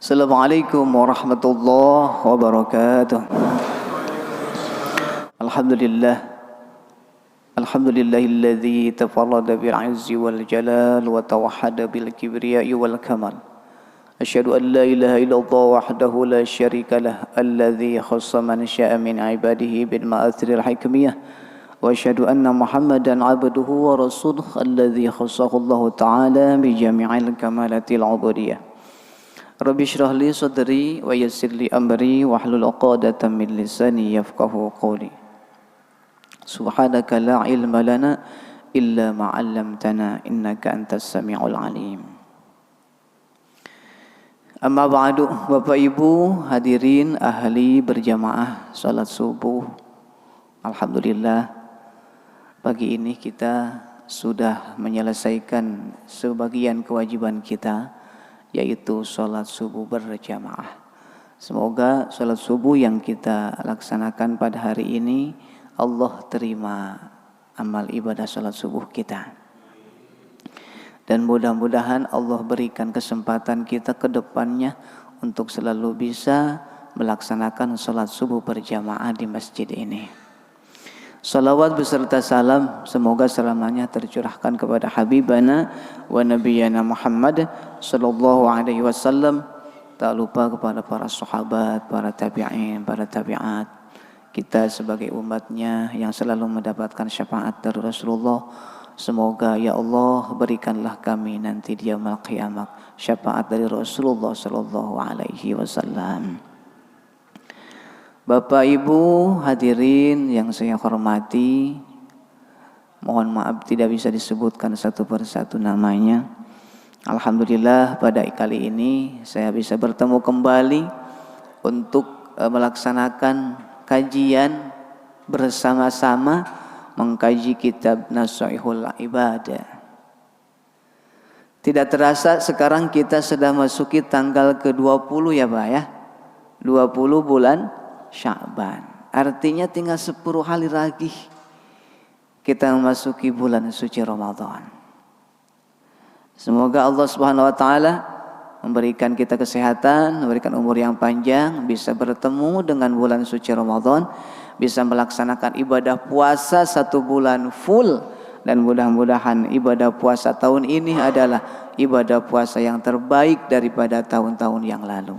Assalamualaikum warahmatullahi wabarakatuh. Alhamdulillahilladzi tafarrada bil 'izzi wal jalal wa tawahhada bil kibriya'i wal kamal. Asyhadu an la ilaha illallah wahdahu la syarika lah alladzi khassa man syaa min 'ibadihi bil ma'athiril hikmiyah. Wa asyhadu anna Muhammadan 'abduhu wa rasuluhu alladzi khassahu Allah ta'ala bi jami'il kamalatil 'ubudiyah. Rabbi shrah li sadri wa yassir li amri wahlul 'uqdatam min lisani yafqahu qawli. Subhanaka la ilma lana illa ma 'allamtana innaka antas samiul alim. Amma ba'du, Bapak Ibu hadirin ahli berjamaah salat subuh. Alhamdulillah pagi ini kita sudah menyelesaikan sebagian kewajiban kita, yaitu sholat subuh berjamaah. Semoga sholat subuh yang kita laksanakan pada hari ini Allah terima amal ibadah sholat subuh kita. Dan mudah-mudahan Allah berikan kesempatan kita ke depannya untuk selalu bisa melaksanakan sholat subuh berjamaah di masjid ini. Salawat beserta salam semoga selamanya tercurahkan kepada Habibana wa Nabiyana Muhammad sallallahu alaihi wasallam. Tak lupa kepada para sahabat, para tabi'in, para tabi'at, kita sebagai umatnya yang selalu mendapatkan syafaat dari Rasulullah. Semoga ya Allah berikanlah kami nanti di yaumul qiyamah syafaat dari Rasulullah sallallahu alaihi wasallam. Bapak Ibu hadirin yang saya hormati, mohon maaf tidak bisa disebutkan satu persatu namanya. Alhamdulillah pada kali ini saya bisa bertemu kembali untuk melaksanakan kajian bersama-sama mengkaji kitab Nashihul Ibadah. Tidak terasa sekarang kita sudah masuki tanggal ke-20 ya Pak ya. 20 bulan Sya'ban. Artinya tinggal 10 hari lagi kita memasuki bulan suci Ramadan. Semoga Allah Subhanahu wa taala memberikan kita kesehatan, memberikan umur yang panjang, bisa bertemu dengan bulan suci Ramadan, bisa melaksanakan ibadah puasa 1 bulan full, dan mudah-mudahan ibadah puasa tahun ini adalah ibadah puasa yang terbaik daripada tahun-tahun yang lalu.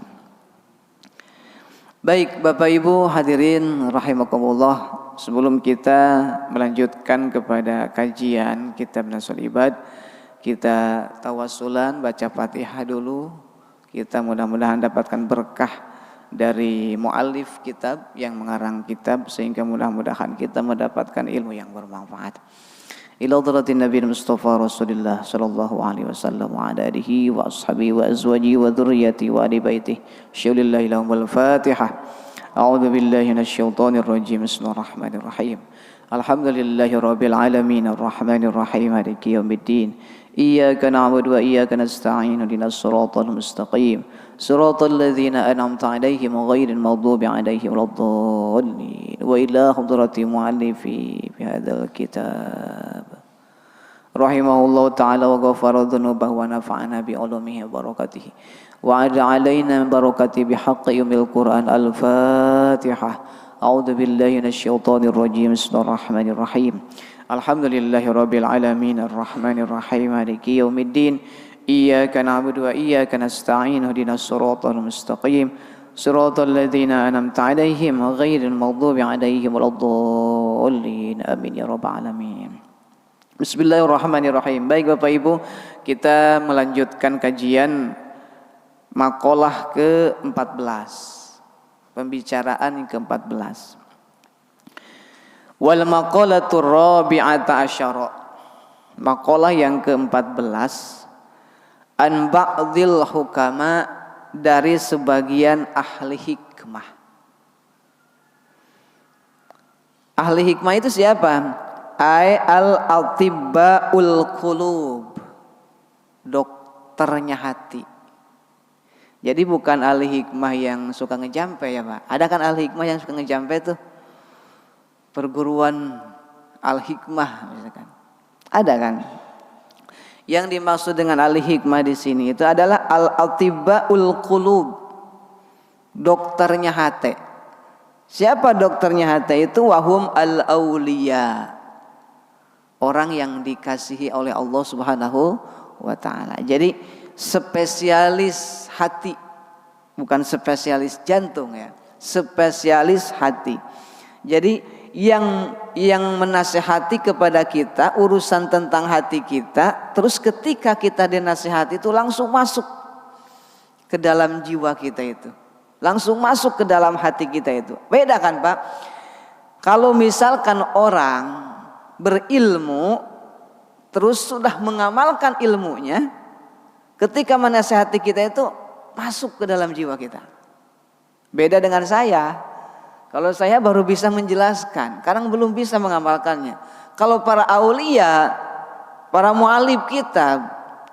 Baik Bapak Ibu hadirin rahimakumullah, sebelum kita melanjutkan kepada kajian kitab Nashihul Ibadah, kita tawassulan baca Fatihah dulu. Kita mudah-mudahan dapatkan berkah dari muallif kitab yang mengarang kitab, sehingga mudah-mudahan kita mendapatkan ilmu yang bermanfaat. Ila hadratin Nabi Mustafa Rasulullah sallallahu alaihi wasallam wa ala alihi wa ashabihi wa azwajihi wa dzurriyyatihi wa ali baitihi. Syaulillahi lahumul Fatihah. A'udzu billahi minasyaitonir rajim. Bismillahirrahmanirrahim. Alhamdulillahi rabbil alamin arrahmanir rahim maliki yaumiddin. Iyyaka na'budu wa iyyaka nasta'in. Ihdinas siratal mustaqim. Siratal ladzina an'amta 'alaihim ghairil maghdubi alaihim waladdallin. Wa ila hadrati muallifi fi hadzal kitab. Rahimahullah ta'ala wa ghafara dhunubahu wa nafa'ana bi ulumihi wa barakatihi wa ada alaina barakati bihaqqi yawmil Qur'an. Al-Fatihah. A'udzu billahi minasyaitonir rajim. Bismillahirrahmanirrahim. Alhamdulillahi rabbil alamin arrahmanir rahim maliki yaumiddin. Iyyaka na'budu wa iyyaka nasta'in. Ihdinas siratal mustaqim. Siratal ladzina an'amta 'alaihim ghairil maghdubi 'alaihim waladdallin. Amin ya rabbal alamin. Bismillahirrahmanirrahim. Baik Bapak Ibu, kita melanjutkan kajian maqalah ke-14. Pembicaraan yang ke-14. Wal maqalatur rabi'ata asyara. Maqalah yang ke-14. An ba'dil hukama, dari sebagian ahli hikmah. Ahli hikmah itu siapa? Al-atibbaul qulub, dokternya hati. Jadi bukan ahli hikmah yang suka ngejampe ya Pak. Ada kan ahli hikmah yang suka ngejampe tuh, perguruan al-hikmah misalkan. Ada kan? Yang dimaksud dengan ahli hikmah di sini itu adalah al-atibbaul qulub, dokternya hati. Siapa dokternya hati itu? Wahum al-auliya, orang yang dikasihi oleh Allah Subhanahu wa ta'ala. Jadi spesialis hati, bukan spesialis jantung ya, spesialis hati. Jadi yang menasihati kepada kita urusan tentang hati kita, terus ketika kita dinasihati itu langsung masuk ke dalam jiwa kita itu, langsung masuk ke dalam hati kita itu. Beda kan Pak? Kalau misalkan orang berilmu terus sudah mengamalkan ilmunya, ketika menasihati kita itu masuk ke dalam jiwa kita. Beda dengan saya. Kalau saya baru bisa menjelaskan, kadang belum bisa mengamalkannya. Kalau para aulia, para mualif kita,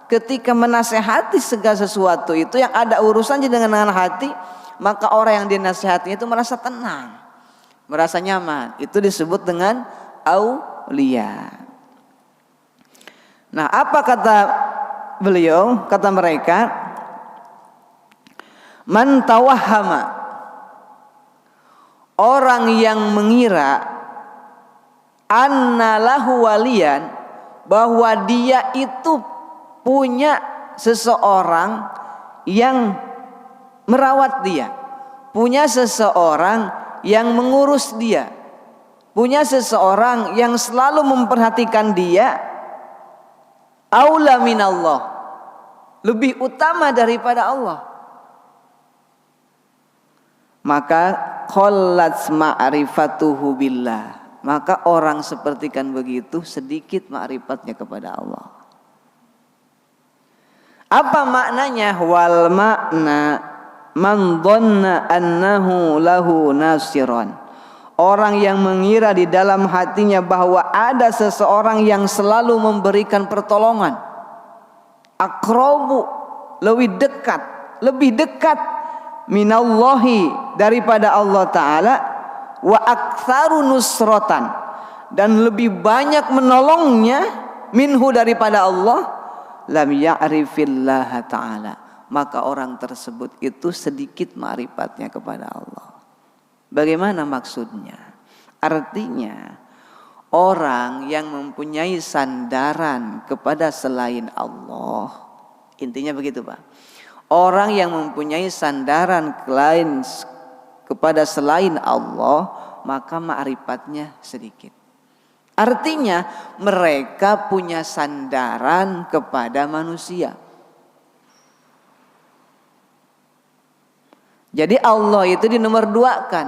ketika menasehati segala sesuatu itu yang ada urusannya dengan hati, maka orang yang dinasehati itu merasa tenang, merasa nyaman. Itu disebut dengan aulia. Nah, apa kata beliau? Kata mereka, man tawahhama, orang yang mengira anna lahu waliyan, bahwa dia itu punya seseorang yang merawat dia, punya seseorang yang mengurus dia, punya seseorang yang selalu memperhatikan dia, aula minallah, lebih utama daripada Allah, maka qallat ma'rifatuhu billah, maka orang sepertikan begitu sedikit ma'rifatnya kepada Allah. Apa maknanya? Wal makna man dhanna annahu lahu nasiran, orang yang mengira di dalam hatinya bahwa ada seseorang yang selalu memberikan pertolongan, aqrabu, lebih dekat minallahi, daripada Allah Ta'ala, wa aktsaru nusratan, dan lebih banyak menolongnya, minhu, daripada Allah, lam ya'rifillaha Ta'ala, maka orang tersebut itu sedikit ma'rifatnya kepada Allah. Bagaimana maksudnya? Artinya orang yang mempunyai sandaran kepada selain Allah, intinya begitu Pak. Orang yang mempunyai sandaran lain kepada selain Allah, maka ma'rifatnya sedikit. Artinya mereka punya sandaran kepada manusia. Jadi Allah itu dinomorduakan,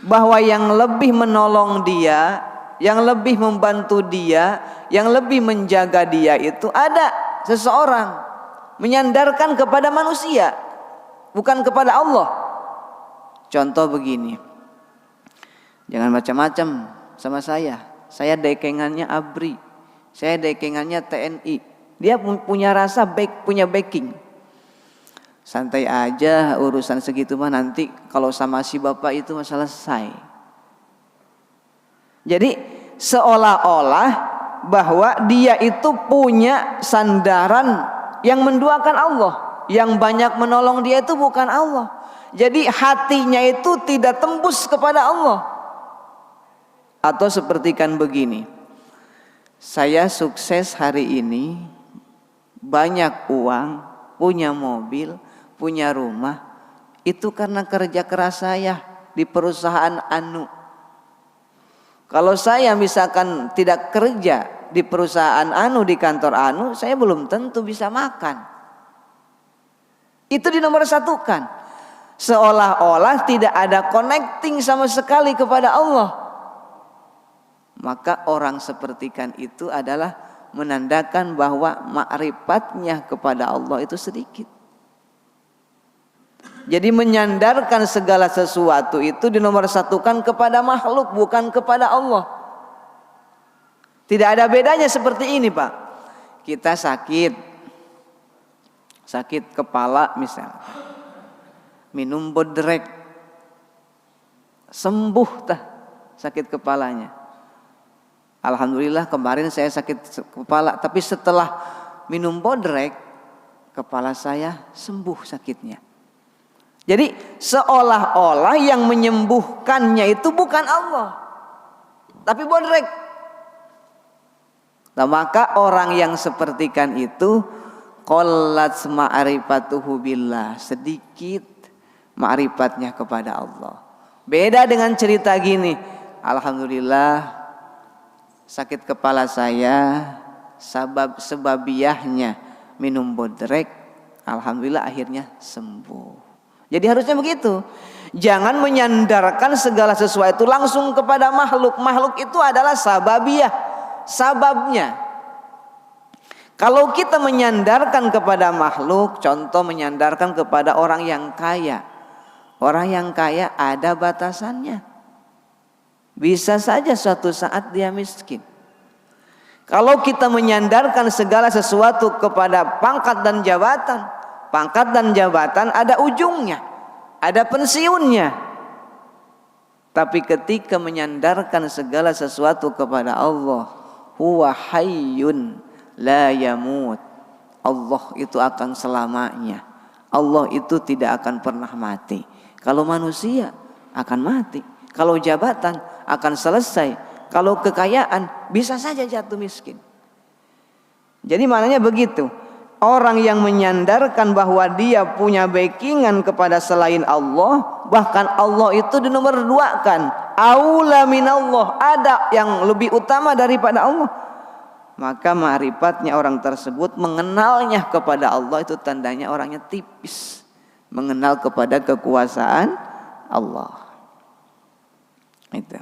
bahwa yang lebih menolong dia, yang lebih membantu dia, yang lebih menjaga dia itu ada seseorang, menyandarkan kepada manusia, bukan kepada Allah. Contoh begini, jangan macam-macam sama saya dekengannya ABRI, saya dekengannya TNI, dia punya rasa punya backing. Santai aja urusan segitu mah, nanti kalau sama si bapak itu masalah selesai. Jadi seolah-olah bahwa dia itu punya sandaran yang menduakan Allah, yang banyak menolong dia itu bukan Allah. Jadi hatinya itu tidak tembus kepada Allah. Atau sepertikan begini, saya sukses hari ini, banyak uang, punya mobil, punya rumah, itu karena kerja keras saya di perusahaan anu. Kalau saya misalkan tidak kerja di perusahaan anu, di kantor anu, saya belum tentu bisa makan. Itu dinomorsatukan, seolah-olah tidak ada connecting sama sekali kepada Allah. Maka orang sepertikan itu adalah menandakan bahwa ma'rifatnya kepada Allah itu sedikit. Jadi menyandarkan segala sesuatu itu dinomorsatukan kepada makhluk, bukan kepada Allah. Tidak ada bedanya seperti ini Pak. Kita sakit kepala misalnya, minum bodrek, sembuh tah sakit kepalanya. Alhamdulillah kemarin saya sakit kepala, tapi setelah minum bodrek, kepala saya sembuh sakitnya. Jadi seolah-olah yang menyembuhkannya itu bukan Allah, tapi bodrek. Nah, maka orang yang sepertikan itu qallat ma'rifatuhu billah, sedikit ma'rifatnya kepada Allah. Beda dengan cerita gini, alhamdulillah sakit kepala saya sebabiyahnya minum bodrek, alhamdulillah akhirnya sembuh. Jadi harusnya begitu. Jangan menyandarkan segala sesuatu langsung kepada makhluk. Makhluk itu adalah sababiyah, sababnya. Kalau kita menyandarkan kepada makhluk, contoh menyandarkan kepada orang yang kaya. Orang yang kaya ada batasannya. Bisa saja suatu saat dia miskin. Kalau kita menyandarkan segala sesuatu kepada pangkat dan jabatan, pangkat dan jabatan ada ujungnya, ada pensiunnya. Tapi ketika menyandarkan segala sesuatu kepada Allah, huwa hayyun la yamut, Allah itu akan selamanya. Allah itu tidak akan pernah mati. Kalau manusia akan mati, kalau jabatan akan selesai, kalau kekayaan bisa saja jatuh miskin. Jadi maknanya begitu. Orang yang menyandarkan bahwa dia punya backingan kepada selain Allah, bahkan Allah itu dinomor duakan, aula minallah, ada yang lebih utama daripada Allah, maka ma'rifatnya orang tersebut, mengenalnya kepada Allah itu tandanya orangnya tipis, mengenal kepada kekuasaan Allah. Itu.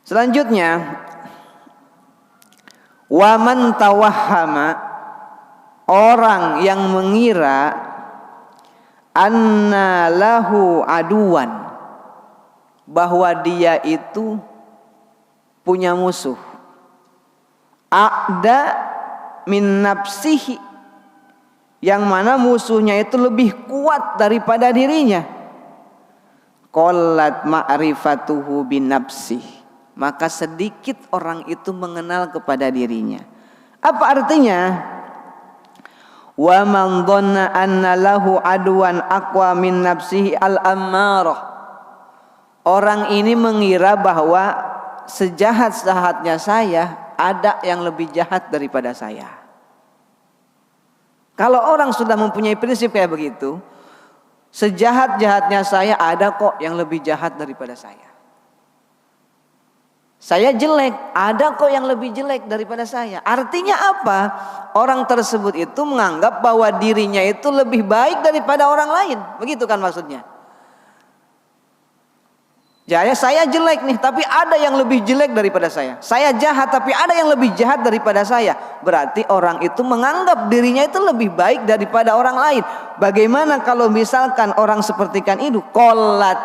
Selanjutnya, wa man tawahhama, orang yang mengira anna lahu aduwan, bahwa dia itu punya musuh, a'da min nafsihi, yang mana musuhnya itu lebih kuat daripada dirinya, qallat ma'rifatuhu bin nafsihi, maka sedikit orang itu mengenal kepada dirinya. Apa artinya? Wa man dhanna anna lahu adwan aqwa min nafsihi al-ammarah, orang ini mengira bahwa sejahat-jahatnya saya ada yang lebih jahat daripada saya. Kalau orang sudah mempunyai prinsip kayak begitu, sejahat-jahatnya saya ada kok yang lebih jahat daripada saya. Saya jelek, ada kok yang lebih jelek daripada saya. Artinya apa? Orang tersebut itu menganggap bahwa dirinya itu lebih baik daripada orang lain. Begitu kan maksudnya? Jadi saya jelek nih, tapi ada yang lebih jelek daripada saya. Saya jahat, tapi ada yang lebih jahat daripada saya. Berarti orang itu menganggap dirinya itu lebih baik daripada orang lain. Bagaimana kalau misalkan orang sepertikan itu qallat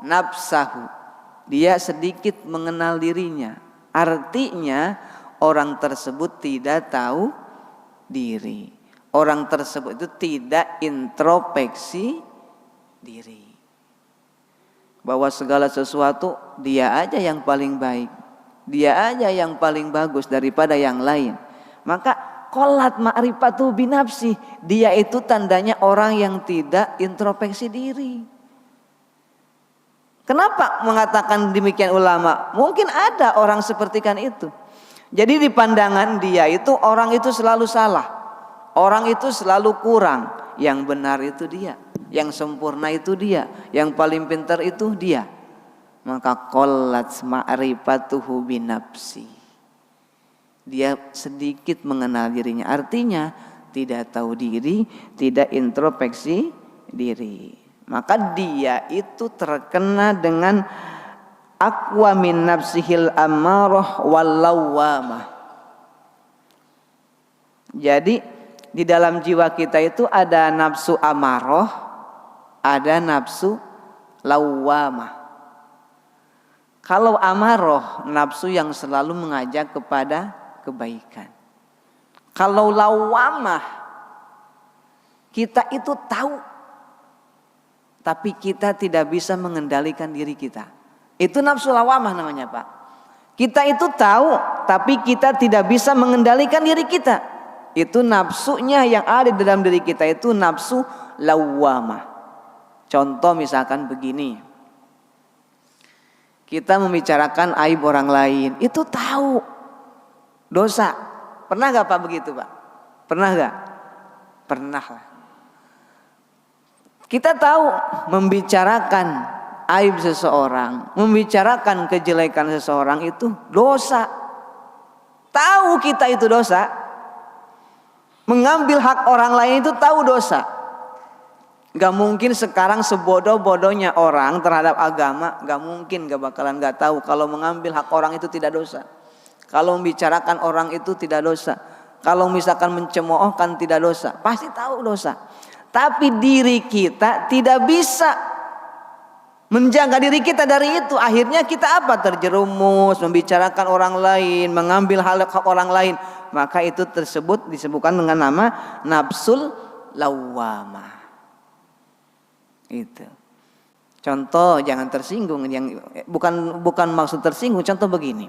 nafsahu, dia sedikit mengenal dirinya. Artinya orang tersebut tidak tahu diri. Orang tersebut itu tidak introspeksi diri, bahwa segala sesuatu dia aja yang paling baik, dia aja yang paling bagus daripada yang lain. Maka qallat ma'rifatu binafsi, dia itu tandanya orang yang tidak introspeksi diri. Kenapa mengatakan demikian ulama? Mungkin ada orang sepertikan itu. Jadi di pandangan dia itu orang itu selalu salah, orang itu selalu kurang. Yang benar itu dia, yang sempurna itu dia, yang paling pintar itu dia. Maka qallat ma'rifatuhu binafsi, dia sedikit mengenal dirinya. Artinya tidak tahu diri, tidak introspeksi diri. Maka dia itu terkena dengan aqwa min nafsihil ammarah wal lawwamah. Jadi di dalam jiwa kita itu ada nafsu amarah, ada nafsu lawwamah. Kalau amarah, nafsu yang selalu mengajak kepada kebaikan. Kalau lawwamah, kita itu tahu, tapi kita tidak bisa mengendalikan diri kita. Itu nafsu lawamah namanya, Pak. Kita itu tahu, tapi kita tidak bisa mengendalikan diri kita. Itu nafsunya yang ada di dalam diri kita itu nafsu lawwamah. Contoh misalkan begini. Kita membicarakan aib orang lain, itu tahu dosa. Pernah gak Pak begitu Pak? Pernah gak? Pernah lah. Kita tahu membicarakan aib seseorang, membicarakan kejelekan seseorang itu dosa. Tahu kita itu dosa. Mengambil hak orang lain itu tahu dosa. Gak mungkin sekarang sebodoh-bodohnya orang terhadap agama, gak mungkin, gak bakalan gak tahu kalau mengambil hak orang itu tidak dosa. Kalau membicarakan orang itu tidak dosa. Kalau misalkan mencemoohkan tidak dosa. Pasti tahu dosa. Tapi diri kita tidak bisa menjaga diri kita dari itu. Akhirnya kita apa? Terjerumus, membicarakan orang lain, mengambil hak orang lain. Maka itu disebutkan dengan nama nafsul lawwamah. Itu. Contoh jangan tersinggung, yang bukan maksud tersinggung. Contoh begini.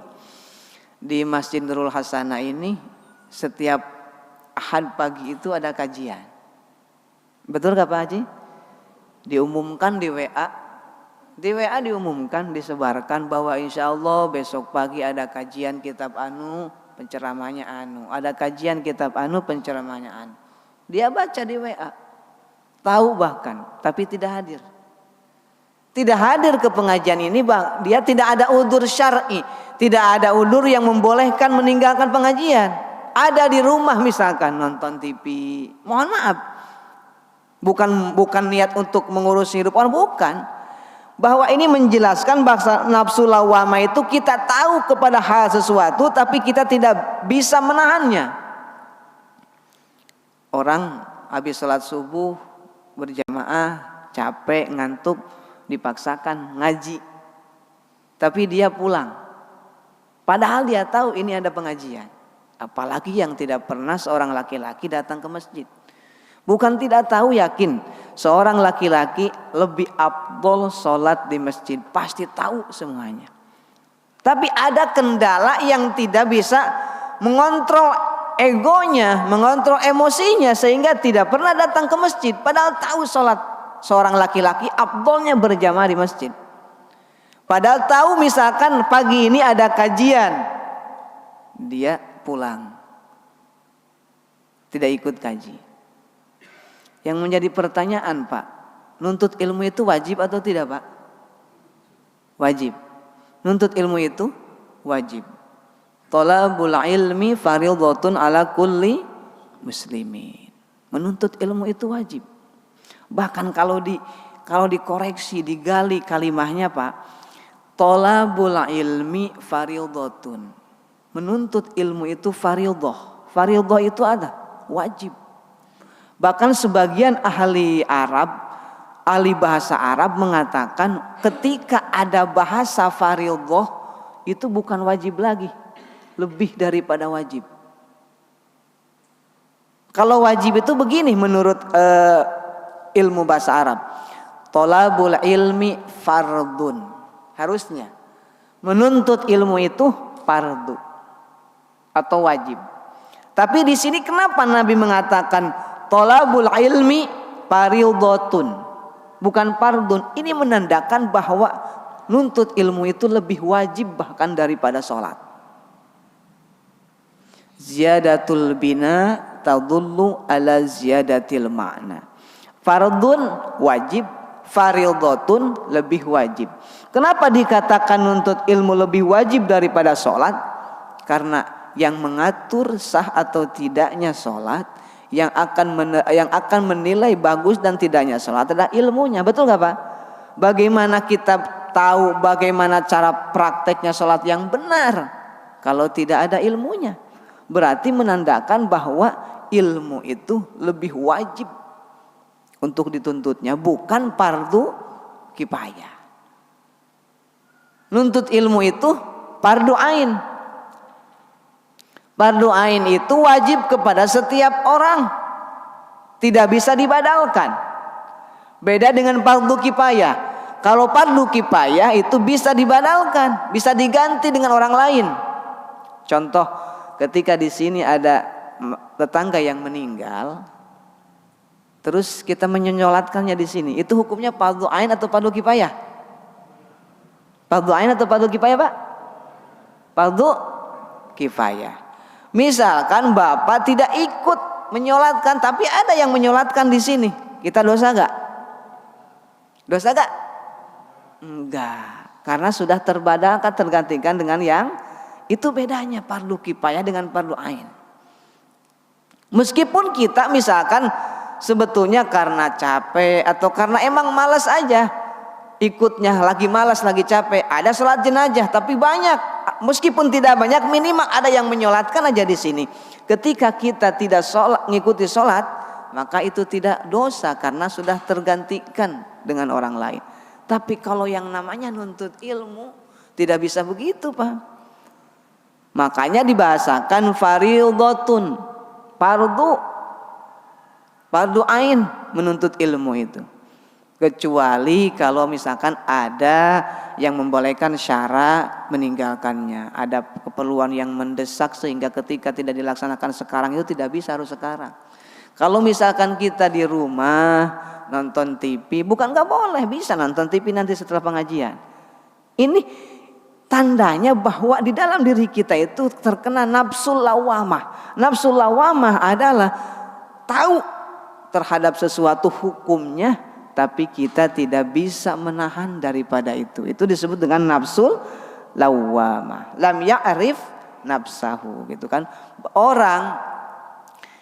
Di Masjid Nurul Hasanah ini setiap Ahad pagi itu ada kajian. Betul gak Pak Haji? Diumumkan di WA. Di WA diumumkan, disebarkan bahwa insya Allah besok pagi ada kajian kitab anu, penceramahnya anu. Ada kajian kitab anu, penceramahnya anu. Dia baca di WA. Tahu bahkan, tapi tidak hadir. Tidak hadir ke pengajian ini, Bang. Dia tidak ada udzur syar'i, tidak ada udzur yang membolehkan meninggalkan pengajian. Ada di rumah misalkan nonton TV. Mohon maaf. Bukan niat untuk mengurus hidup orang, bukan. Bahwa ini menjelaskan bahwa nafsu lawwamah itu kita tahu kepada hal sesuatu tapi kita tidak bisa menahannya. Orang habis sholat subuh berjamaah, capek, ngantuk, dipaksakan ngaji. Tapi dia pulang. Padahal dia tahu ini ada pengajian. Apalagi yang tidak pernah seorang laki-laki datang ke masjid. Bukan tidak tahu, yakin. Seorang laki-laki lebih afdol sholat di masjid. Pasti tahu semuanya. Tapi ada kendala yang tidak bisa mengontrol egonya, mengontrol emosinya sehingga tidak pernah datang ke masjid. Padahal tahu sholat seorang laki-laki afdolnya berjamaah di masjid. Padahal tahu misalkan pagi ini ada kajian, dia pulang, tidak ikut kaji. Yang menjadi pertanyaan Pak, nuntut ilmu itu wajib atau tidak Pak? Wajib. Nuntut ilmu itu wajib. Thalabul ilmi fardhatun ala kulli muslimin. Menuntut ilmu itu wajib. Bahkan kalau dikoreksi, digali kalimahnya Pak, thalabul ilmi fardhatun. Menuntut ilmu itu fardhah. Fardhah itu ada, wajib. Bahkan sebagian ahli bahasa Arab mengatakan ketika ada bahasa fardhah itu bukan wajib lagi, lebih daripada wajib. Kalau wajib itu begini menurut ilmu bahasa Arab. Thalabul ilmi fardun. Harusnya menuntut ilmu itu fardu atau wajib. Tapi di sini kenapa Nabi mengatakan thalabul ilmi fardhatun, bukan fardun? Ini menandakan bahwa nuntut ilmu itu lebih wajib bahkan daripada sholat. Ziyadatul bina tadullu ala ziyadatil ma'na. Fardun wajib, fardhatun lebih wajib. Kenapa dikatakan nuntut ilmu lebih wajib daripada sholat? Karena yang mengatur sah atau tidaknya sholat, yang akan menilai bagus dan tidaknya sholat adalah ilmunya. Betul gak Pak? Bagaimana kita tahu bagaimana cara prakteknya sholat yang benar kalau tidak ada ilmunya? Berarti menandakan bahwa ilmu itu lebih wajib untuk dituntutnya, bukan fardu kifayah. Nuntut ilmu itu fardu ain. Fardu ain itu wajib kepada setiap orang, tidak bisa dibadalkan. Beda dengan fardu kifayah. Kalau fardu kifayah itu bisa dibadalkan, bisa diganti dengan orang lain. Contoh, ketika di sini ada tetangga yang meninggal, terus kita menyolatkannya di sini, itu hukumnya fardhu ain atau fardhu kifayah? Fardhu ain atau fardhu kifayah, Pak? Fardhu kifayah. Misalkan Bapak tidak ikut menyolatkan, tapi ada yang menyolatkan di sini, kita dosa gak? Dosa gak? Enggak, karena sudah terbadalkan, tergantikan dengan yang itu. Bedanya fardu kifayah dengan fardu ain. Meskipun kita misalkan sebetulnya karena capek atau karena emang malas aja ikutnya, lagi malas, lagi capek, ada sholat jenazah tapi banyak, meskipun tidak banyak minimal ada yang menyolatkan aja di sini. Ketika kita tidak sholat, ngikuti sholat, maka itu tidak dosa karena sudah tergantikan dengan orang lain. Tapi kalau yang namanya nuntut ilmu tidak bisa begitu, Pak. Makanya dibahasakan fardhotun, fardu ain menuntut ilmu itu. Kecuali kalau misalkan ada yang membolehkan syara meninggalkannya, ada keperluan yang mendesak sehingga ketika tidak dilaksanakan sekarang itu tidak bisa harus sekarang. Kalau misalkan kita di rumah nonton TV, bukan nggak boleh, bisa nonton TV nanti setelah pengajian. Ini tandanya bahwa di dalam diri kita itu terkena nafsul lawamah. Nafsul lawamah adalah tahu terhadap sesuatu hukumnya, tapi kita tidak bisa menahan daripada itu. Itu disebut dengan nafsul lawamah. Lam ya'rif nafsahu, gitu kan. Orang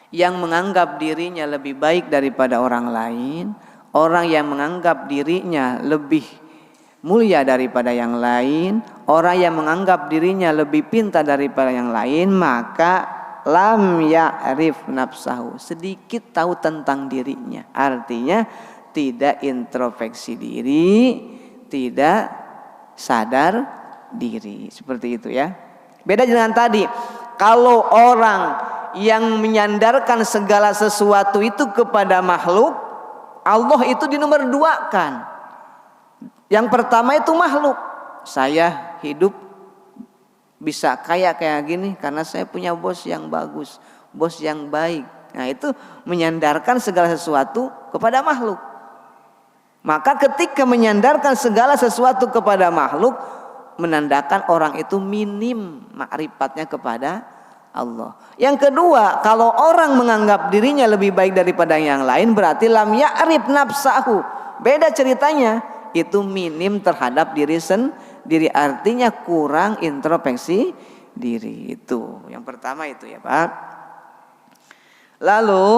yang menganggap dirinya lebih baik daripada orang lain, orang yang menganggap dirinya lebih mulia daripada yang lain, orang yang menganggap dirinya lebih pintar daripada yang lain, maka lam ya'rif nafsahu, sedikit tahu tentang dirinya. Artinya tidak introspeksi diri, tidak sadar diri. Seperti itu ya. Beda dengan tadi. Kalau orang yang menyandarkan segala sesuatu itu kepada makhluk, Allah itu di nomor 2-kan. Yang pertama itu makhluk. Saya hidup bisa kayak gini karena saya punya bos yang bagus, bos yang baik. Nah, itu menyandarkan segala sesuatu kepada makhluk. Maka ketika menyandarkan segala sesuatu kepada makhluk, menandakan orang itu minim makrifatnya kepada Allah. Yang kedua, kalau orang menganggap dirinya lebih baik daripada yang lain, berarti lam ya'rif nafsahu. Beda ceritanya, itu minim terhadap diri sendiri, artinya kurang introspeksi diri. Itu yang pertama itu ya, Pak. Lalu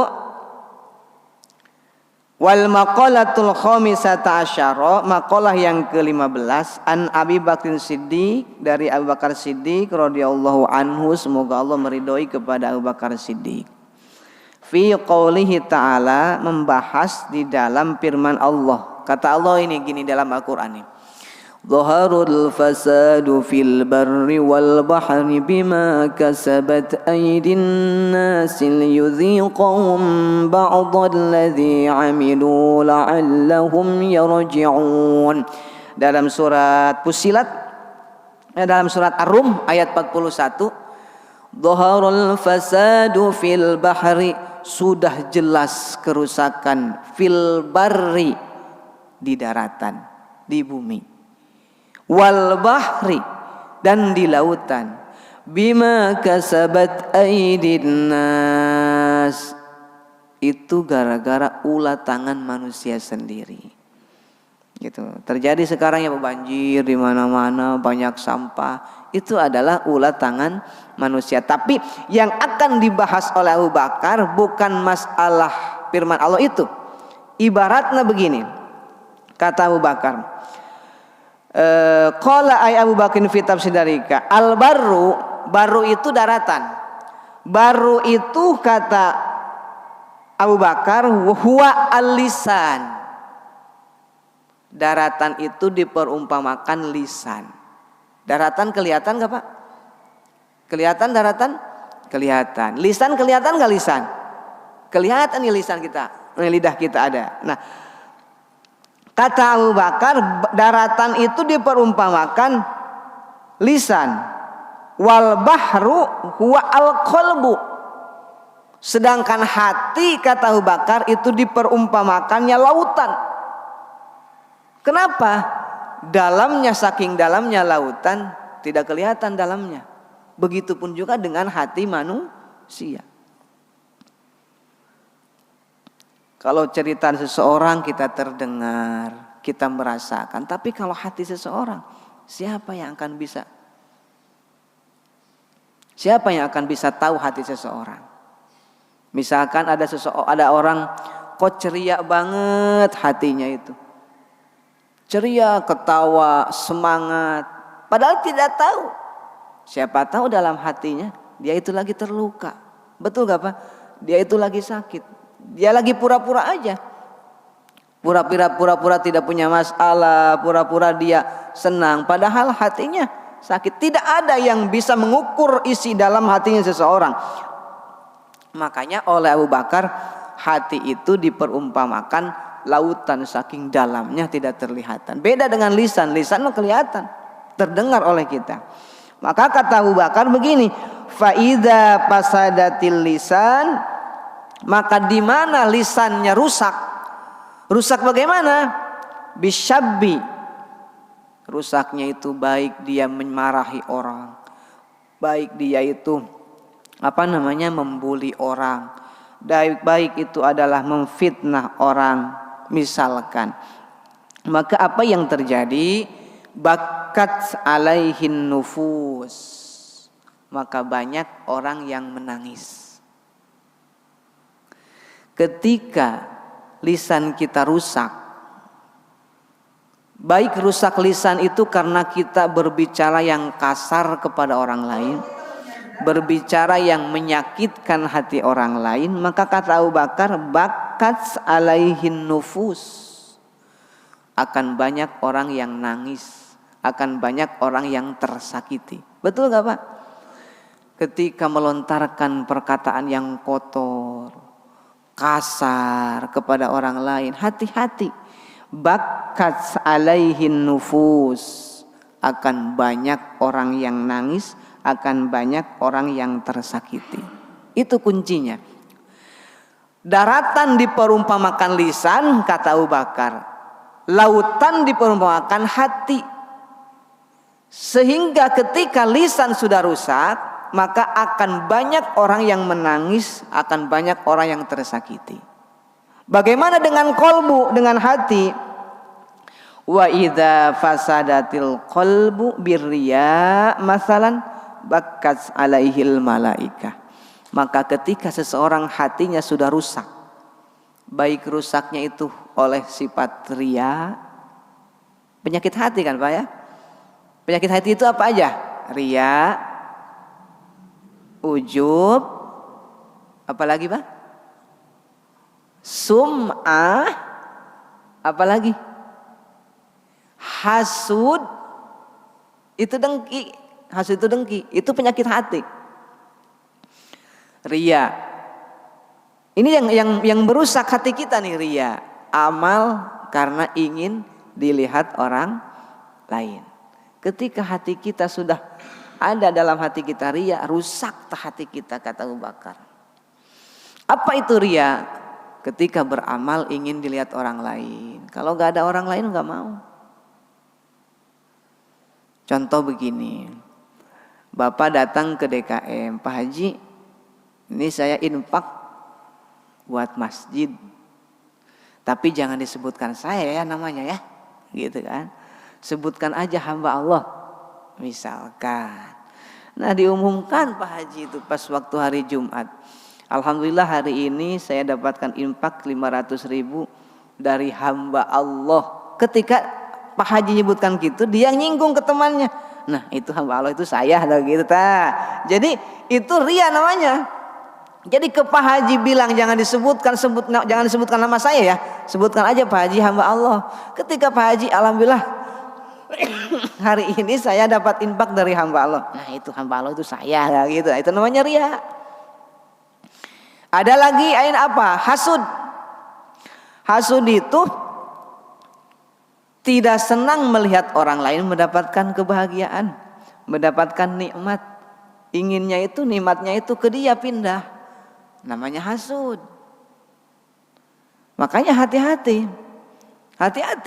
wal maqalatul khamisata asyara, maqalah yang ke-15, an Abi Bakrin Siddiq, dari Abu Bakar Siddiq radhiyallahu anhu, semoga Allah meridhoi kepada Abu Bakar Siddiq. Fi qoulihi ta'ala, membahas di dalam firman Allah. Kata Allah ini gini dalam Al-Qur'an ini. Dhaharul fasadu fil barri wal bahri bima kasabat aydin nasi liyudhiqahum ba'dalladzi 'amilu la'allahum yarji'un. Dalam surat Fussilat, dalam surat Ar-Rum ayat 41, dhaharul fasadu fil bahri, sudah jelas kerusakan, fil barri, di daratan, di bumi, wal bahri, dan di lautan, bima kasabat aydin nas, itu gara-gara ulah tangan manusia sendiri. Gitu. Terjadi sekarang ya banjir di mana-mana, banyak sampah, itu adalah ulah tangan manusia. Tapi yang akan dibahas oleh Abu Bakar bukan masalah firman Allah itu. Ibaratnya begini, kata Abu Bakar, qala ay Abu Bakrin fi tafsidarika, al barru, baru itu daratan, baru itu kata Abu Bakar, huwa al-lisan, daratan itu diperumpamakan lisan. Daratan kelihatan gak, Pak? Kelihatan daratan? Kelihatan. Lisan kelihatan gak lisan? Kelihatan nih lisan kita, lidah kita ada. Nah, kata Abu Bakar, daratan itu diperumpamakan lisan. Wal bahru huwa al qalbu, Sedangkan hati, kata Abu Bakar, itu diperumpamakannya lautan. Kenapa? Dalamnya, saking dalamnya lautan, tidak kelihatan dalamnya. Begitupun juga dengan hati manusia. Kalau cerita seseorang kita terdengar, kita merasakan. Tapi kalau hati seseorang, siapa yang akan bisa? Siapa yang akan bisa tahu hati seseorang? Misalkan ada orang kok ceria banget hatinya itu. Ceria, ketawa, semangat. Padahal tidak tahu. Siapa tahu dalam hatinya dia itu lagi terluka. Betul gak Pak? Dia itu lagi sakit. Dia lagi pura-pura aja. Pura-pura tidak punya masalah. Pura-pura dia senang. Padahal hatinya sakit. Tidak ada yang bisa mengukur isi dalam hatinya seseorang. Makanya oleh Abu Bakar, hati itu diperumpamakan lautan, saking dalamnya tidak terlihatan. Beda dengan lisan. Lisan kelihatan, terdengar oleh kita. Maka kata Abu Bakar begini, faida pasadatil lisan, maka di mana lisannya rusak? Rusak bagaimana? Bisyabbi. Rusaknya itu baik dia memarahi orang, baik dia itu membuli orang, baik itu adalah memfitnah orang misalkan. Maka apa yang terjadi? Bakat alaihin nufus, maka banyak orang yang menangis. Ketika lisan kita rusak, baik rusak lisan itu karena kita berbicara yang kasar kepada orang lain, berbicara yang menyakitkan hati orang lain, maka kata Abu Bakar, bakat alaihin nufus, akan banyak orang yang nangis, akan banyak orang yang tersakiti. Betul gak Pak? Ketika melontarkan perkataan yang kotor, kasar kepada orang lain, hati-hati. Bakat alaihin nufus, akan banyak orang yang nangis, akan banyak orang yang tersakiti. Itu kuncinya. Daratan diperumpamakan lisan, kata Abu Bakar. Lautan diperumpamakan hati. Sehingga ketika lisan sudah rusak, maka akan banyak orang yang menangis, akan banyak orang yang tersakiti. Bagaimana dengan kolbu, dengan hati? Wa idza fasadatil qalbu birriya masalan bakat alaihil malaikah. Maka ketika seseorang hatinya sudah rusak, baik rusaknya itu oleh sifat ria, penyakit hati kan Pak ya? Penyakit hati itu apa aja? Ria, ujub, apalagi Pak? Sum'ah, apalagi? Hasud, itu dengki. Hasud itu dengki, itu penyakit hati. Ria, ini yang merusak hati kita nih, ria. Amal karena ingin dilihat orang lain. Ketika hati kita sudah ada dalam hati kita ria, rusak hati kita, kata Abu Bakar. Apa itu ria? Ketika beramal ingin dilihat orang lain. Kalau gak ada orang lain gak mau. Contoh begini, Bapak datang ke DKM, Pak Haji, ini saya infak buat masjid, tapi jangan disebutkan saya ya namanya ya, gitu kan. Sebutkan aja hamba Allah, misalkan. Nah diumumkan Pak Haji itu pas waktu hari Jumat. Alhamdulillah hari ini saya dapatkan infak 500.000 dari hamba Allah. Ketika Pak Haji nyebutkan gitu, dia nyinggung ke temannya. Nah itu hamba Allah itu saya, gitu ta. Jadi itu ria namanya. Jadi ke Pak Haji bilang jangan disebutkan nama saya ya, sebutkan aja Pak Haji hamba Allah. Ketika Pak Haji, alhamdulillah hari ini saya dapat infak dari hamba Allah. Nah itu hamba Allah itu saya, gitu. Itu namanya ria. Ada lagi ain apa? Hasud. Hasud itu tidak senang melihat orang lain mendapatkan kebahagiaan, mendapatkan nikmat. Inginnya itu nikmatnya itu ke dia pindah. namanya hasud. Makanya hati-hati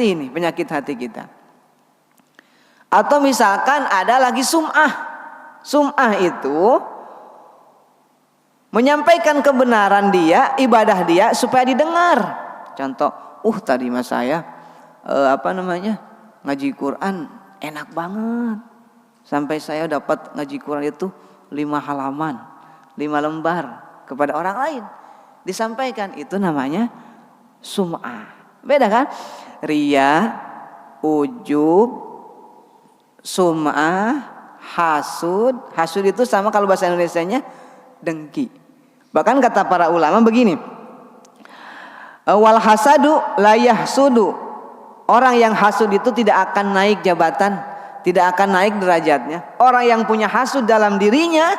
ini penyakit hati kita. Atau misalkan ada lagi sum'ah. Sum'ah itu menyampaikan kebenaran dia, ibadah dia supaya didengar. Contoh, tadi mas saya ngaji Quran enak banget. Sampai saya dapat ngaji Quran itu 5 halaman, 5 lembar kepada orang lain. Disampaikan, itu namanya sum'ah. Beda kan? Riya, ujub, sum'ah, hasud. Hasud itu sama kalau bahasa Indonesianya dengki. Bahkan kata para ulama begini, wal hasadu la yahsudu. Orang yang hasud itu tidak akan naik jabatan, tidak akan naik derajatnya. Orang yang punya hasud dalam dirinya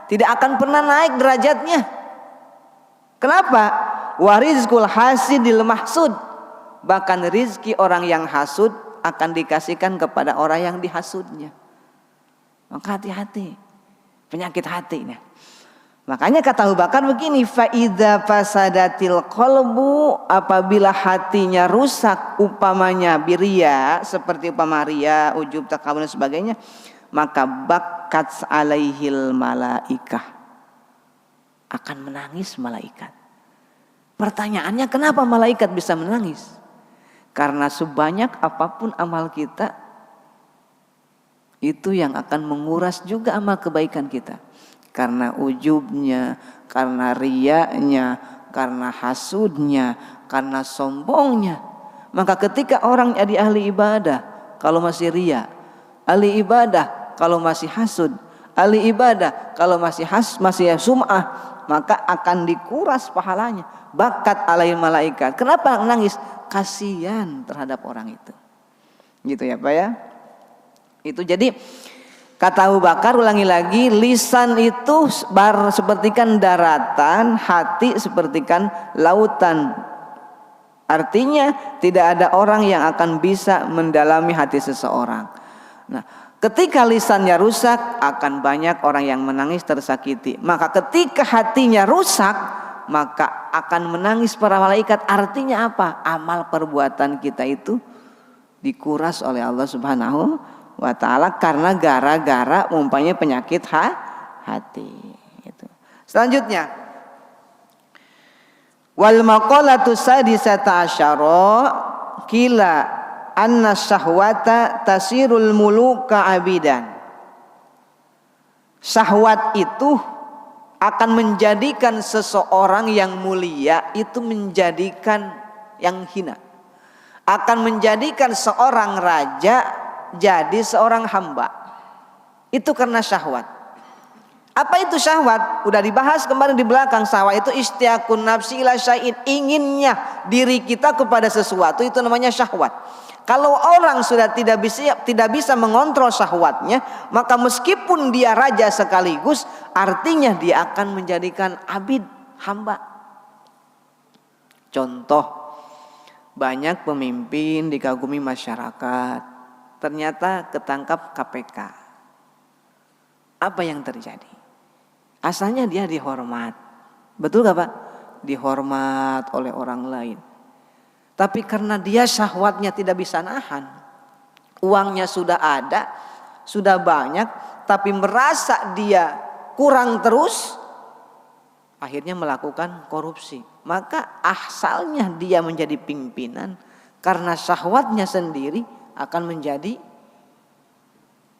tidak akan pernah naik derajatnya. Kenapa? Wa rizqul hasidil mahsud. Bahkan rizki orang yang hasud akan dikasihkan kepada orang yang dihasudnya. Maka hati-hati penyakit hatinya. Makanya kata Abu Bakar begini, fa idza fasadatil qalbu, apabila hatinya rusak upamanya biria, seperti upama riya, ujub, takabur dan sebagainya, maka bakat alaihil malaikah, akan menangis malaikat. Pertanyaannya, kenapa malaikat bisa menangis? Karena sebanyak apapun amal kita, itu yang akan menguras juga amal kebaikan kita. Karena ujubnya, karena riyanya, karena hasudnya, karena sombongnya. Maka ketika orang jadi ahli ibadah, kalau masih riya, ahli ibadah kalau masih hasud, ahli ibadah kalau masih sum'ah, maka akan dikuras pahalanya. Bakat alaih malaikat. Kenapa nangis? Kasihan terhadap orang itu. Gitu ya Pak ya. Itu jadi kata Abu Bakar, ulangi lagi, lisan itu sepertikan daratan, hati sepertikan lautan. Artinya tidak ada orang yang akan bisa mendalami hati seseorang. Nah, ketika lisannya rusak, akan banyak orang yang menangis tersakiti. Maka ketika hatinya rusak, maka akan menangis para malaikat. Artinya apa? Amal perbuatan kita itu dikuras oleh Allah Subhanahu wa ta'ala karena gara-gara umpamanya penyakit hati. Itu. Selanjutnya, wal maqalatu sadisata asyara kila anna syahwata tasirul muluka abidan. Syahwat itu akan menjadikan seseorang yang mulia itu menjadikan yang hina. Akan menjadikan seorang raja jadi seorang hamba. Itu karena syahwat. Apa itu syahwat? Udah dibahas kemarin di belakang. Syahwat itu istiaqun nafsi ila syai'in, inginnya diri kita kepada sesuatu, itu namanya syahwat. Kalau orang sudah tidak bisa mengontrol syahwatnya, maka meskipun dia raja sekaligus, artinya dia akan menjadikan abid, hamba. Contoh, banyak pemimpin dikagumi masyarakat, ternyata ketangkap KPK. Apa yang terjadi? Asalnya dia dihormat, betul gak Pak? Dihormat oleh orang lain. Tapi karena dia syahwatnya tidak bisa nahan, uangnya sudah ada, sudah banyak, tapi merasa dia kurang terus, akhirnya melakukan korupsi. Maka asalnya dia menjadi pimpinan, karena syahwatnya sendiri akan menjadi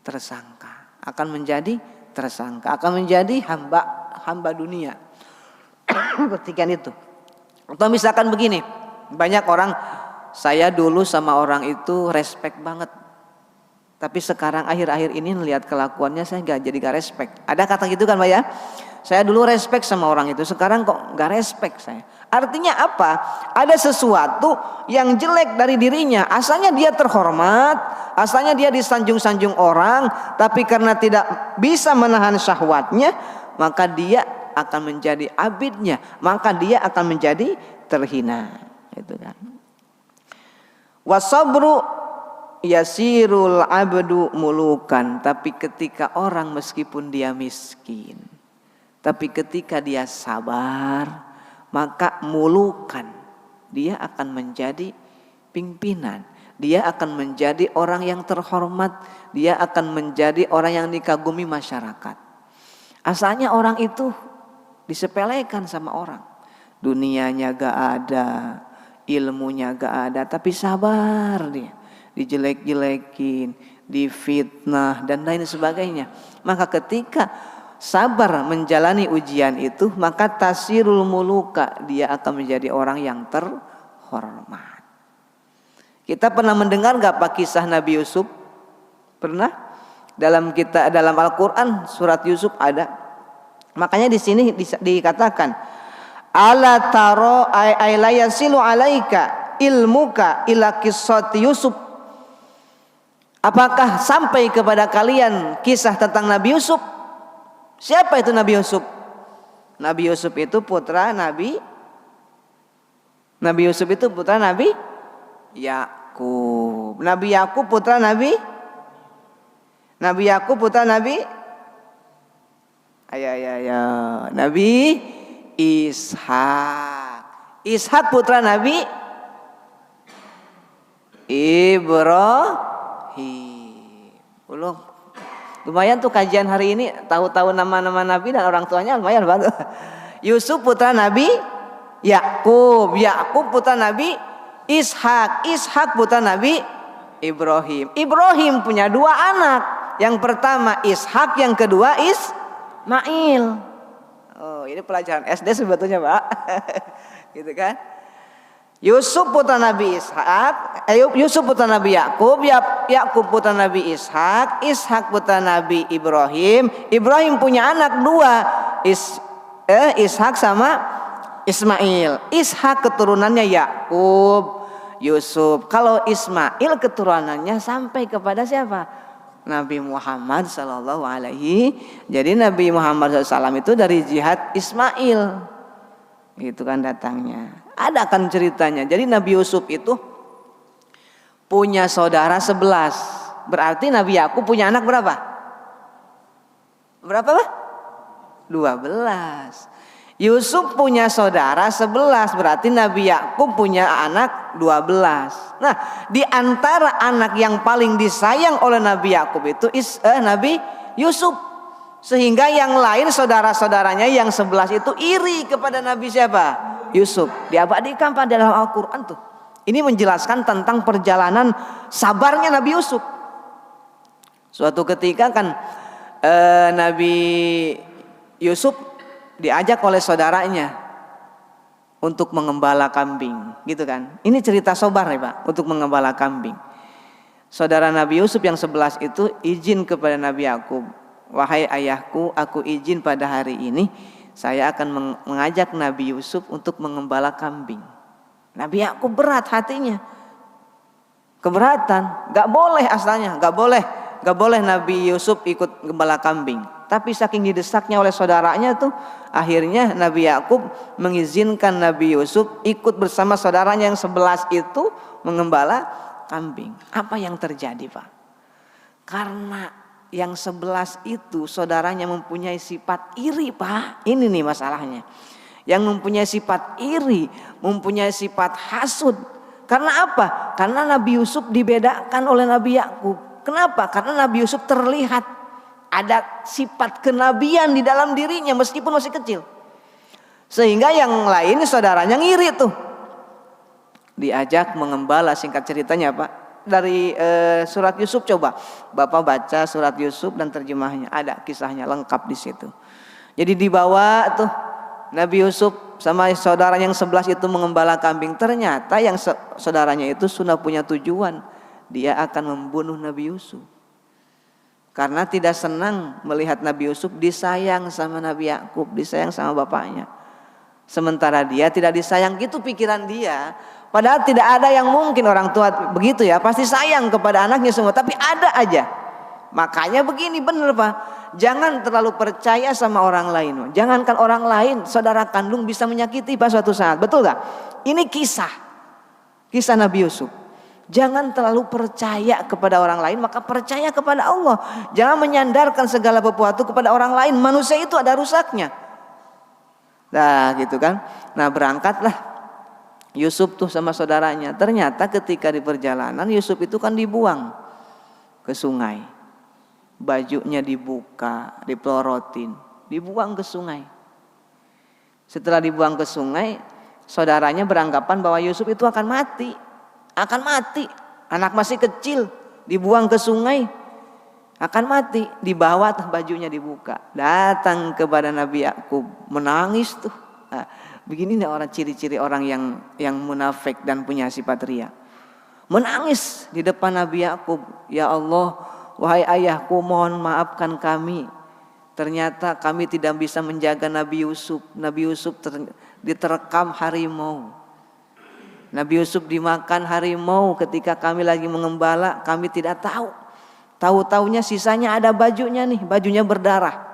tersangka, akan menjadi hamba dunia. Perhatikan itu. Atau misalkan begini, banyak orang, saya dulu sama orang itu respect banget, tapi sekarang akhir-akhir ini melihat kelakuannya saya gak respect. Ada kata gitu kan Pak ya? Saya dulu respect sama orang itu, sekarang kok gak respect saya. Artinya apa? Ada sesuatu yang jelek dari dirinya. Asalnya dia terhormat, asalnya dia disanjung-sanjung orang, tapi karena tidak bisa menahan syahwatnya, maka dia akan menjadi abidnya, maka dia akan menjadi terhina. Itu kan. Wasabru yasirul abdu mulukan. Tapi ketika orang meskipun dia miskin, Tapi ketika dia sabar, maka mulukan, dia akan menjadi pimpinan, dia akan menjadi orang yang terhormat, dia akan menjadi orang yang dikagumi masyarakat. Asalnya orang itu disepelekan sama orang, dunianya gak ada, ilmunya gak ada, tapi sabar dia, dijelek-jelekin, difitnah dan lain sebagainya. Maka ketika sabar menjalani ujian itu, maka tasirul muluka, dia akan menjadi orang yang terhormat. Kita pernah mendengar gak Pak kisah Nabi Yusuf? Pernah? Dalam Al-Quran surat Yusuf ada. Makanya di sini dikatakan, ala taro ay la yasilu alaika ilmuka ila qissati Yusuf. Apakah sampai kepada kalian kisah tentang Nabi Yusuf? Siapa itu Nabi Yusuf? Nabi Yusuf itu putra Nabi Yusuf itu putra Nabi Yakub. Nabi Yakub putra Nabi Yakub putra Nabi Nabi Ishak. Ishak putra Nabi Ibrahim. Lumayan tuh kajian hari ini, tahu-tahu nama-nama Nabi dan orang tuanya, lumayan banget. Yusuf putra Nabi Yakub. Yakub putra Nabi Ishak. Ishak putra Nabi Ibrahim. Ibrahim punya 2 anak. Yang pertama Ishak, yang kedua Ismail. Oh, ini pelajaran SD sebetulnya, Pak. Gitu kan? Yusuf putra Nabi Ishak, Yusuf putra Nabi Yakub, Yakub putra Nabi Ishak, Ishak putra Nabi Ibrahim. Ibrahim punya anak 2, Ishak sama Ismail. Ishak keturunannya Yakub, Yusuf. Kalau Ismail keturunannya sampai kepada siapa? Nabi Muhammad sallallahu alaihi. Jadi Nabi Muhammad SAW itu dari jihad Ismail. Itu kan datangnya. Ada kan ceritanya. Jadi Nabi Yusuf itu punya saudara 11. Berarti Nabi Yakub punya anak berapa? Berapa, Pak? 12. Yusuf punya saudara 11. Berarti Nabi Yakub punya anak 12. Nah, di antara anak yang paling disayang oleh Nabi Yakub itu Nabi Yusuf. Sehingga yang lain saudara-saudaranya yang 11 itu iri kepada Nabi siapa? Yusuf. Diabadikan pada dalam Al-Quran tuh. Ini menjelaskan tentang perjalanan sabarnya Nabi Yusuf. Suatu ketika kan Nabi Yusuf diajak oleh saudaranya untuk mengembala kambing, gitu kan? Ini cerita sabar nih, Pak, untuk mengembala kambing. Saudara Nabi Yusuf yang 11 itu izin kepada Nabi Yakub, wahai ayahku, aku izin pada hari ini saya akan mengajak Nabi Yusuf untuk mengembala kambing. Nabi Yakub berat hatinya, keberatan, gak boleh asalnya, gak boleh Nabi Yusuf ikut gembala kambing. Tapi saking didesaknya oleh saudaranya tuh, akhirnya Nabi Yakub mengizinkan Nabi Yusuf ikut bersama saudaranya yang 11 itu mengembala kambing. Apa yang terjadi, Pak? Karena yang 11 itu saudaranya mempunyai sifat iri, Pak. Ini nih masalahnya. Yang mempunyai sifat iri, mempunyai sifat hasud. Karena apa? Karena Nabi Yusuf dibedakan oleh Nabi Yakub. Kenapa? Karena Nabi Yusuf terlihat ada sifat kenabian di dalam dirinya meskipun masih kecil. Sehingga yang lain saudaranya ngiri tuh. Diajak mengembala, singkat ceritanya, Pak. Dari surat Yusuf, coba Bapak baca surat Yusuf dan terjemahnya, ada kisahnya lengkap di situ. Jadi dibawa tuh Nabi Yusuf sama saudara yang 11 itu mengembala kambing. Ternyata yang saudaranya itu sudah punya tujuan, dia akan membunuh Nabi Yusuf. Karena tidak senang melihat Nabi Yusuf disayang sama Nabi Yakub, disayang sama bapaknya. Sementara dia tidak disayang, gitu pikiran dia. Padahal tidak ada yang mungkin orang tua begitu ya, pasti sayang kepada anaknya semua, tapi ada aja. Makanya begini, bener, Pak, jangan terlalu percaya sama orang lain. Jangankan orang lain, saudara kandung bisa menyakiti, Pak, suatu saat. Betul gak? Ini kisah Nabi Yusuf. Jangan terlalu percaya kepada orang lain, maka percaya kepada Allah. Jangan menyandarkan segala sesuatu kepada orang lain. Manusia itu ada rusaknya. Nah gitu kan. Nah berangkatlah Yusuf tuh sama saudaranya. Ternyata ketika di perjalanan Yusuf itu kan dibuang ke sungai. Bajunya dibuka, dipelorotin, dibuang ke sungai. Setelah dibuang ke sungai, saudaranya beranggapan bahwa Yusuf itu akan mati. Akan mati. Anak masih kecil, dibuang ke sungai, akan mati. Dibawa bajunya dibuka. Datang kepada Nabi Yakub, menangis tuh. Nah, begini nih orang ciri-ciri orang yang munafik dan punya sifat riya. Menangis di depan Nabi Yakub, ya Allah, wahai ayahku, mohon maafkan kami. Ternyata kami tidak bisa menjaga Nabi Yusuf. Nabi Yusuf diterkam harimau. Nabi Yusuf dimakan harimau ketika kami lagi mengembala. Kami tidak tahu. Tahu-taunya sisanya ada bajunya nih. Bajunya berdarah.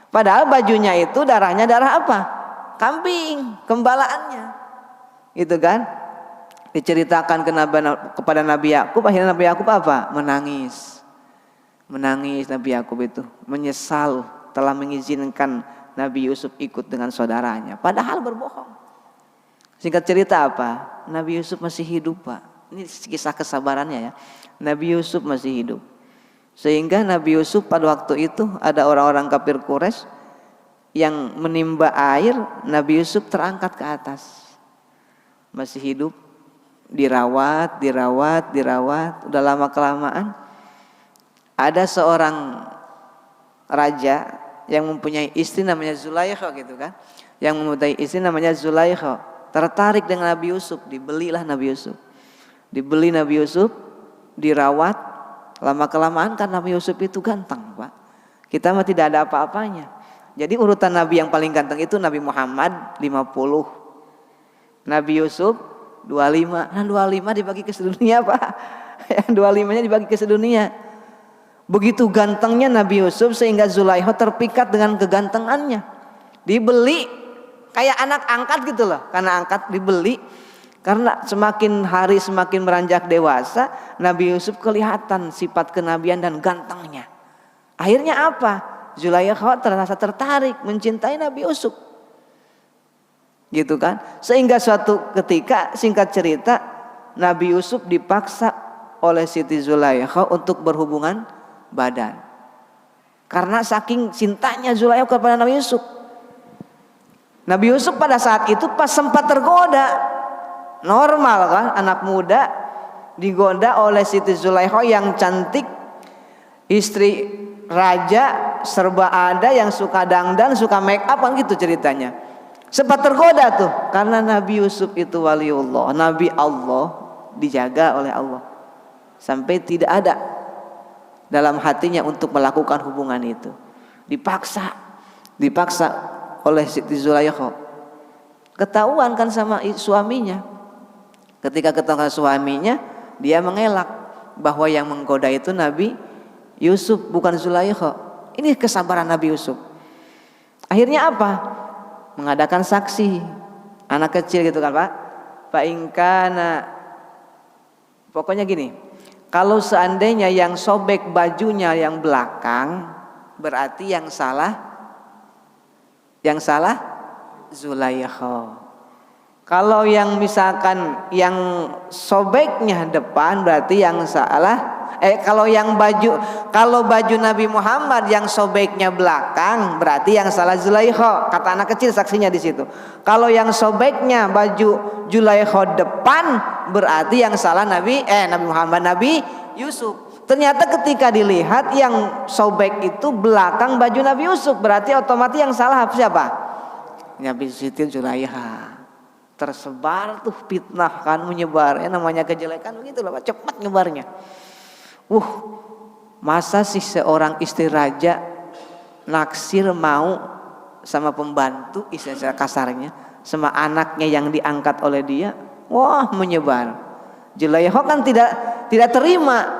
Padahal bajunya itu darahnya darah apa? Kambing. Gembalaannya. Itu kan. Diceritakan kepada Nabi Yakub. Akhirnya Nabi Yakub apa? Menangis. Menangis Nabi Yakub itu, menyesal telah mengizinkan Nabi Yusuf ikut dengan saudaranya, padahal berbohong. Singkat cerita apa? Nabi Yusuf masih hidup, Pak. Ini kisah kesabarannya ya. Nabi Yusuf masih hidup. Sehingga Nabi Yusuf pada waktu itu ada orang-orang kafir Quraisy yang menimba air, Nabi Yusuf terangkat ke atas. Masih hidup, dirawat, udah lama kelamaan. Ada seorang raja yang mempunyai istri namanya Zulaikha gitu kan. Yang mempunyai istri namanya Zulaikha. Tertarik dengan Nabi Yusuf, dibelilah Nabi Yusuf. Dibeli Nabi Yusuf, dirawat. Lama kelamaan kan Nabi Yusuf itu ganteng, Pak. Kita mah tidak ada apa-apanya. Jadi urutan Nabi yang paling ganteng itu Nabi Muhammad 50. Nabi Yusuf 25. Nah 25 dibagi ke sedunia, Pak. Yang 25-nya dibagi ke sedunia. Begitu gantengnya Nabi Yusuf sehingga Zulaikha terpikat dengan kegantengannya. Dibeli kayak anak angkat gitu loh. Karena angkat dibeli. Karena semakin hari semakin beranjak dewasa, Nabi Yusuf kelihatan sifat kenabian dan gantengnya. Akhirnya apa? Zulaikha terasa tertarik mencintai Nabi Yusuf. Gitu kan? Sehingga suatu ketika singkat cerita Nabi Yusuf dipaksa oleh Siti Zulaikha untuk berhubungan badan. Karena saking cintanya Zulaikha kepada Nabi Yusuf. Nabi Yusuf pada saat itu pas sempat tergoda. Normal kan anak muda digoda oleh Siti Zulaikha yang cantik, istri raja, serba ada, yang suka dangdan, suka make up kan gitu ceritanya. Sempat tergoda tuh karena Nabi Yusuf itu waliullah, Nabi Allah, dijaga oleh Allah. Sampai tidak ada dalam hatinya untuk melakukan hubungan itu. Dipaksa oleh Siti Zulaikha. Ketahuan kan sama suaminya. Ketika ketahuan suaminya, dia mengelak bahwa yang menggoda itu Nabi Yusuf bukan Zulaikha. Ini kesabaran Nabi Yusuf. Akhirnya apa? Mengadakan saksi. Anak kecil gitu kan, Pak. Pak Ingkana. Pokoknya gini. Kalau seandainya yang sobek bajunya yang belakang, berarti yang salah Zulaikha. Kalau yang misalkan yang sobeknya depan, berarti yang salah. Kalau baju Nabi Muhammad yang sobeknya belakang, berarti yang salah Zulaikha. Kata anak kecil saksinya di situ. Kalau yang sobeknya baju Zulaikha depan, berarti yang salah Nabi Muhammad, Nabi Yusuf. Ternyata ketika dilihat yang sobek itu belakang baju Nabi Yusuf, berarti otomatis yang salah siapa? Nabi Siti Zulaikha. Tersebar tuh fitnah kan, menyebar. Namanya kejelekan begitu loh, cepat nyebarnya. Masa sih seorang istri raja naksir mau sama pembantu, istilah kasarnya, sama anaknya yang diangkat oleh dia? Wah, menyebar. Zulaikha kan tidak terima.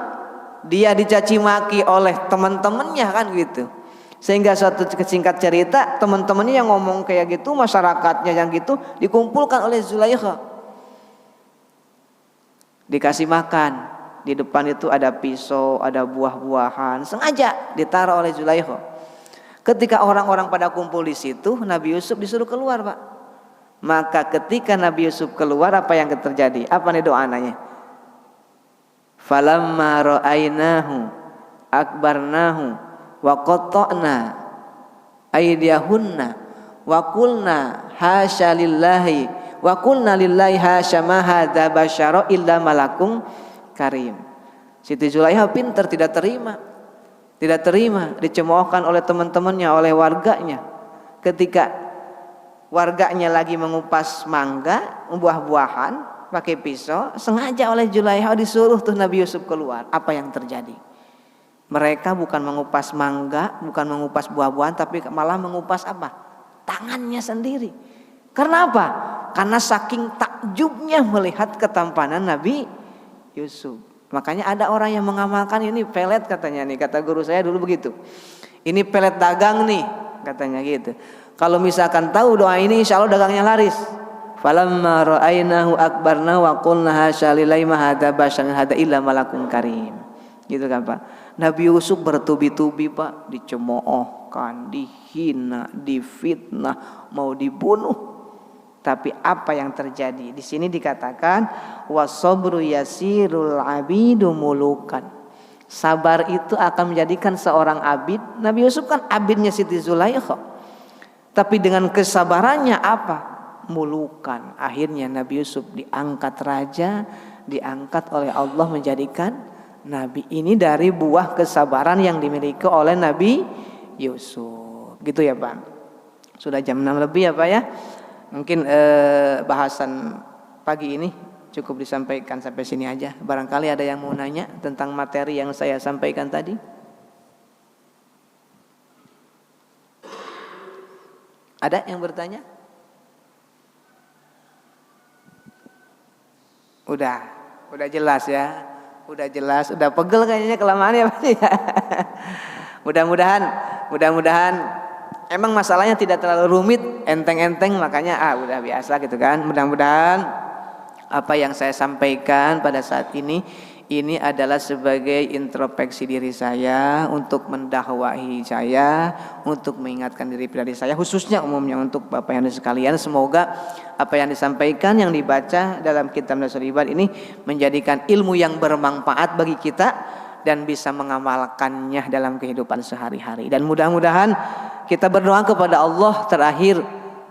Dia dicaci maki oleh teman-temannya kan gitu. Sehingga suatu singkat cerita, teman-temannya yang ngomong kayak gitu, masyarakatnya yang gitu dikumpulkan oleh Zulaikha. Dikasih makan. Di depan itu ada pisau, ada buah-buahan, sengaja ditaruh oleh Zulaikha. Ketika orang-orang pada kumpul di situ, Nabi Yusuf disuruh keluar, Pak. Maka ketika Nabi Yusuf keluar, apa yang terjadi? Apa nih doanya? Falamma ra'ainahu akbarnahu wa qatta'na aydiyahunna wa qulna hasya lillahi wa qulna lillahi hasya ma hadza basyara illa malakum karim. Siti Zulaikha pintar, tidak terima dicemoohkan oleh teman-temannya, oleh warganya. Ketika warganya lagi mengupas mangga, buah-buahan pakai pisau, sengaja oleh Zulaikha disuruh tuh Nabi Yusuf keluar. Apa yang terjadi? Mereka bukan mengupas mangga, bukan mengupas buah-buahan, tapi malah mengupas apa? Tangannya sendiri. Karena apa? Karena saking takjubnya melihat ketampanan Nabi Yusuf. Makanya ada orang yang mengamalkan ini pelet katanya nih, kata guru saya dulu begitu. Ini pelet dagang nih, katanya gitu. Kalau misalkan tahu doa ini, insya Allah dagangnya laris. Falamma ra'ainahu akbarna wa qulna hasya lillahi ma hadza basyaran hadza illa malakun karim. Gitu kan Pak. Nabi Yusuf bertubi-tubi Pak, dicemoohkan, dihina, difitnah, mau dibunuh. Tapi apa yang terjadi? Di sini dikatakan wasabru yasirul abidu mulukan. Sabar itu akan menjadikan seorang abid. Nabi Yusuf kan abidnya Siti Zulaikha. Tapi dengan kesabarannya apa? Mulukan. Akhirnya Nabi Yusuf diangkat raja, diangkat oleh Allah menjadikan nabi. Ini dari buah kesabaran yang dimiliki oleh Nabi Yusuf. Gitu ya Pak. Sudah jam 6 lebih ya Pak ya. Mungkin bahasan pagi ini cukup disampaikan sampai sini aja. Barangkali ada yang mau nanya tentang materi yang saya sampaikan tadi. Ada yang bertanya? Udah jelas ya. Udah jelas, udah pegel kayaknya kelamaan ya Pak ya. Mudah-mudahan emang masalahnya tidak terlalu rumit, enteng-enteng, makanya udah biasa gitu kan. Mudah-mudahan apa yang saya sampaikan pada saat ini adalah sebagai introspeksi diri saya, untuk mendakwahi saya, untuk mengingatkan diri pribadi saya, khususnya umumnya untuk Bapak Ibu sekalian. Semoga apa yang disampaikan, yang dibaca dalam kitab Nashul Ibad ini menjadikan ilmu yang bermanfaat bagi kita dan bisa mengamalkannya dalam kehidupan sehari-hari. Dan mudah-mudahan kita berdoa kepada Allah terakhir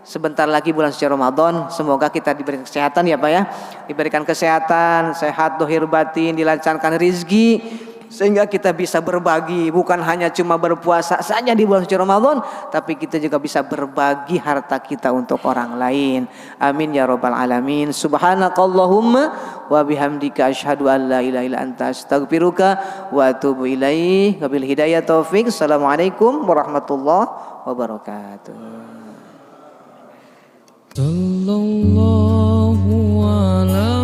sebentar lagi bulan suci Ramadan, semoga kita diberikan kesehatan ya Pak ya, diberikan kesehatan, sehat dohir batin, dilancarkan rizki, sehingga kita bisa berbagi, bukan hanya cuma berpuasa saja di bulan suci Ramadan, tapi kita juga bisa berbagi harta kita untuk orang lain. Amin ya rabbal alamin. Subhanakallahumma wa bihamdika asyhadu an la ilaha illa anta astaghfiruka wa atubu ilaik. Wabil hidayah taufik. Assalamualaikum warahmatullahi wabarakatuh. Sallallahu alaihi